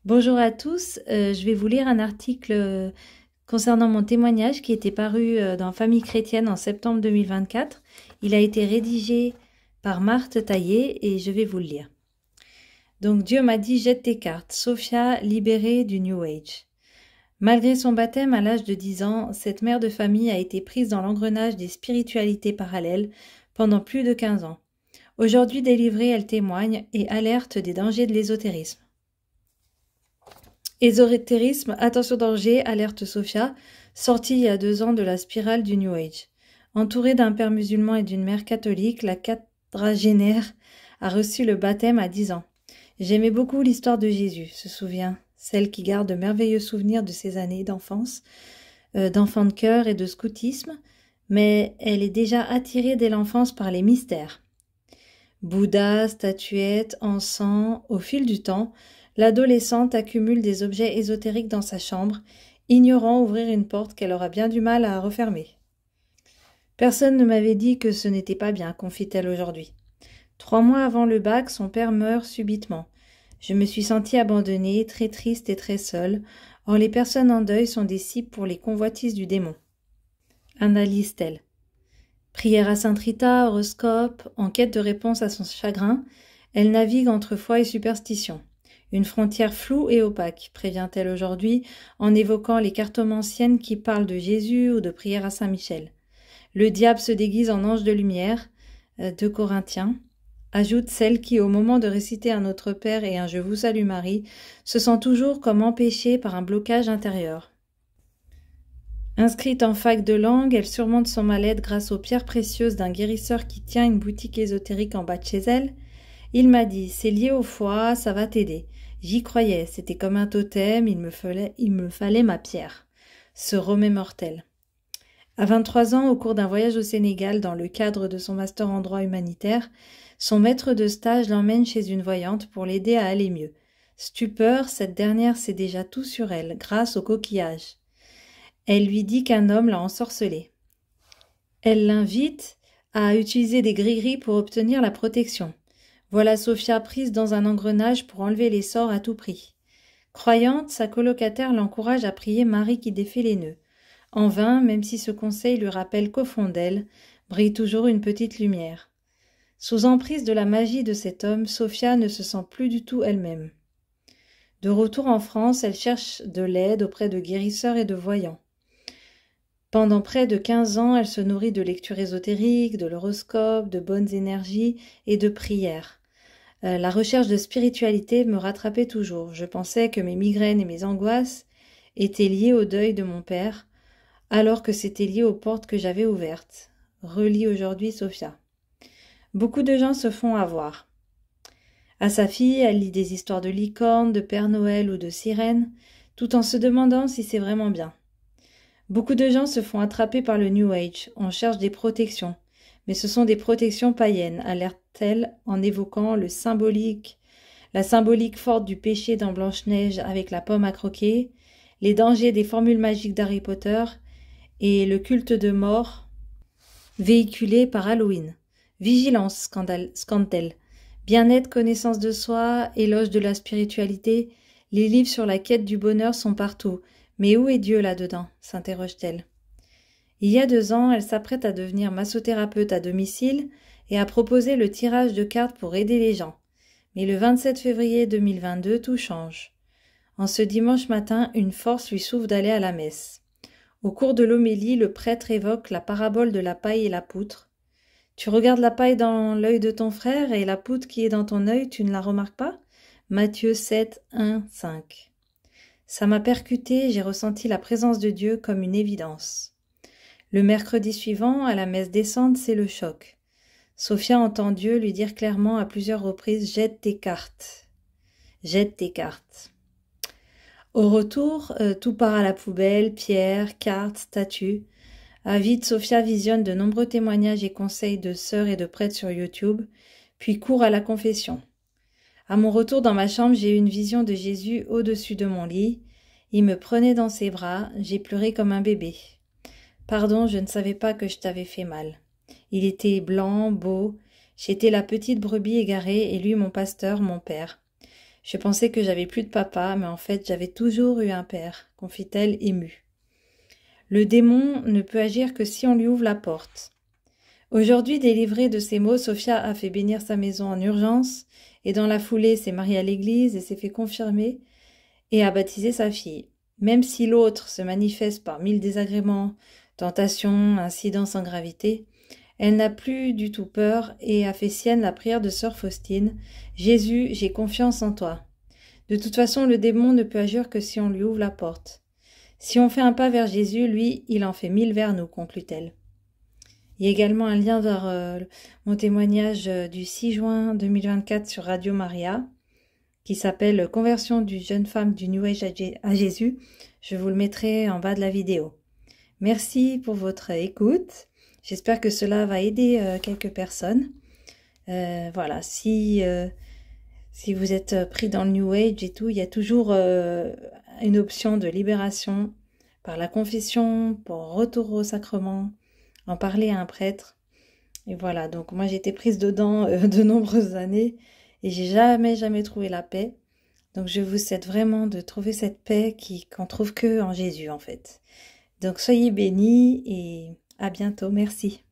Bonjour à tous, je vais vous lire un article concernant mon témoignage qui était paru dans Famille chrétienne en septembre 2024. Il a été rédigé par Marthe Taillé et je vais vous le lire. Donc Dieu m'a dit jette tes cartes, Sophia libérée du New Age. Malgré son baptême à l'âge de 10 ans, cette mère de famille a été prise dans l'engrenage des spiritualités parallèles pendant plus de 15 ans. Aujourd'hui délivrée, elle témoigne et alerte des dangers de l'ésotérisme. Ésotérisme, attention danger, alerte Sophia, sortie il y a 2 ans de la spirale du New Age. Entourée d'un père musulman et d'une mère catholique, la quadragénaire a reçu le baptême à 10 ans. J'aimais beaucoup l'histoire de Jésus, se souvient, celle qui garde de merveilleux souvenirs de ses années d'enfance, d'enfant de cœur et de scoutisme, mais elle est déjà attirée dès l'enfance par les mystères. Bouddha, statuettes, encens, au fil du temps, l'adolescente accumule des objets ésotériques dans sa chambre, ignorant ouvrir une porte qu'elle aura bien du mal à refermer. Personne ne m'avait dit que ce n'était pas bien, confie-t-elle aujourd'hui. 3 mois avant le bac, son père meurt subitement. Je me suis sentie abandonnée, très triste et très seule. Or les personnes en deuil sont des cibles pour les convoitises du démon. Analyse-t-elle. Prière à Sainte Rita, horoscope, en quête de réponse à son chagrin, elle navigue entre foi et superstition. Une frontière floue et opaque, prévient-elle aujourd'hui, en évoquant les cartomanciennes qui parlent de Jésus ou de prière à Saint-Michel. Le diable se déguise en ange de lumière, 2 Corinthiens, ajoute celle qui, au moment de réciter un Notre Père et un Je vous salue Marie, se sent toujours comme empêchée par un blocage intérieur. Inscrite en fac de langue, elle surmonte son mal-être grâce aux pierres précieuses d'un guérisseur qui tient une boutique ésotérique en bas de chez elle. Il m'a dit, c'est lié au foie, ça va t'aider. J'y croyais, c'était comme un totem, il me fallait ma pierre. Se remémore-t-elle. À 23 ans, au cours d'un voyage au Sénégal, dans le cadre de son master en droit humanitaire, son maître de stage l'emmène chez une voyante pour l'aider à aller mieux. Stupeur, cette dernière sait déjà tout sur elle, grâce au coquillage. Elle lui dit qu'un homme l'a ensorcelée. Elle l'invite à utiliser des gris-gris pour obtenir la protection. Voilà Sophia prise dans un engrenage pour enlever les sorts à tout prix. Croyante, sa colocataire l'encourage à prier Marie qui défait les nœuds. En vain, même si ce conseil lui rappelle qu'au fond d'elle brille toujours une petite lumière. Sous emprise de la magie de cet homme, Sophia ne se sent plus du tout elle-même. De retour en France, elle cherche de l'aide auprès de guérisseurs et de voyants. Pendant près de 15 ans, elle se nourrit de lectures ésotériques, de l'horoscope, de bonnes énergies et de prières. La recherche de spiritualité me rattrapait toujours. Je pensais que mes migraines et mes angoisses étaient liées au deuil de mon père, alors que c'était lié aux portes que j'avais ouvertes. Relis aujourd'hui Sophia. Beaucoup de gens se font avoir. À sa fille, elle lit des histoires de licornes, de Père Noël ou de sirènes, tout en se demandant si c'est vraiment bien. Beaucoup de gens se font attraper par le New Age, on cherche des protections, mais ce sont des protections païennes, alerte-t-elle en évoquant la symbolique forte du péché dans Blanche-Neige avec la pomme à croquer, les dangers des formules magiques d'Harry Potter et le culte de mort véhiculé par Halloween. Vigilance, scande-t-elle. Bien-être, connaissance de soi, éloge de la spiritualité, les livres sur la quête du bonheur sont partout. Mais où est Dieu là-dedans s'interroge-t-elle. Il y a 2 ans, elle s'apprête à devenir massothérapeute à domicile et à proposer le tirage de cartes pour aider les gens. Mais le 27 février 2022, tout change. En ce dimanche matin, une force lui souffle d'aller à la messe. Au cours de l'homélie, le prêtre évoque la parabole de la paille et la poutre. Tu regardes la paille dans l'œil de ton frère et la poutre qui est dans ton œil, tu ne la remarques pas ? Matthieu 7, 1, 5. Ça m'a percuté, j'ai ressenti la présence de Dieu comme une évidence. Le mercredi suivant, à la messe descente, c'est le choc. Sophia entend Dieu lui dire clairement à plusieurs reprises « Jette tes cartes. Jette tes cartes. » Au retour, tout part à la poubelle, pierres, cartes, statues. Avide, Sophia visionne de nombreux témoignages et conseils de sœurs et de prêtres sur YouTube, puis court à la confession. À mon retour dans ma chambre, j'ai eu une vision de Jésus au-dessus de mon lit. Il me prenait dans ses bras, j'ai pleuré comme un bébé. Pardon, je ne savais pas que je t'avais fait mal. Il était blanc, beau, j'étais la petite brebis égarée et lui mon pasteur, mon père. Je pensais que j'avais plus de papa, mais en fait j'avais toujours eu un père, confie-t-elle émue. Le démon ne peut agir que si on lui ouvre la porte. Aujourd'hui, délivrée de ces mots, Sophia a fait bénir sa maison en urgence, et dans la foulée s'est mariée à l'église et s'est fait confirmer et a baptisé sa fille. Même si l'autre se manifeste par 1000 désagréments, tentations, incidents sans gravité, elle n'a plus du tout peur et a fait sienne la prière de sœur Faustine. « Jésus, j'ai confiance en toi. » De toute façon, le démon ne peut agir que si on lui ouvre la porte. Si on fait un pas vers Jésus, lui, il en fait 1000 vers nous, conclut-elle. Il y a également un lien vers mon témoignage du 6 juin 2024 sur Radio Maria, qui s'appelle « Conversion d'une jeune femme du New Age à Jésus ». Je vous le mettrai en bas de la vidéo. Merci pour votre écoute. J'espère que cela va aider quelques personnes. Voilà, si vous êtes pris dans le New Age et tout, il y a toujours une option de libération par la confession, pour retour au sacrement, en parler à un prêtre. Et voilà, donc moi j'ai été prise dedans de nombreuses années et j'ai jamais trouvé la paix. Donc je vous souhaite vraiment de trouver cette paix qu'on trouve que en Jésus en fait. Donc soyez bénis et à bientôt, merci.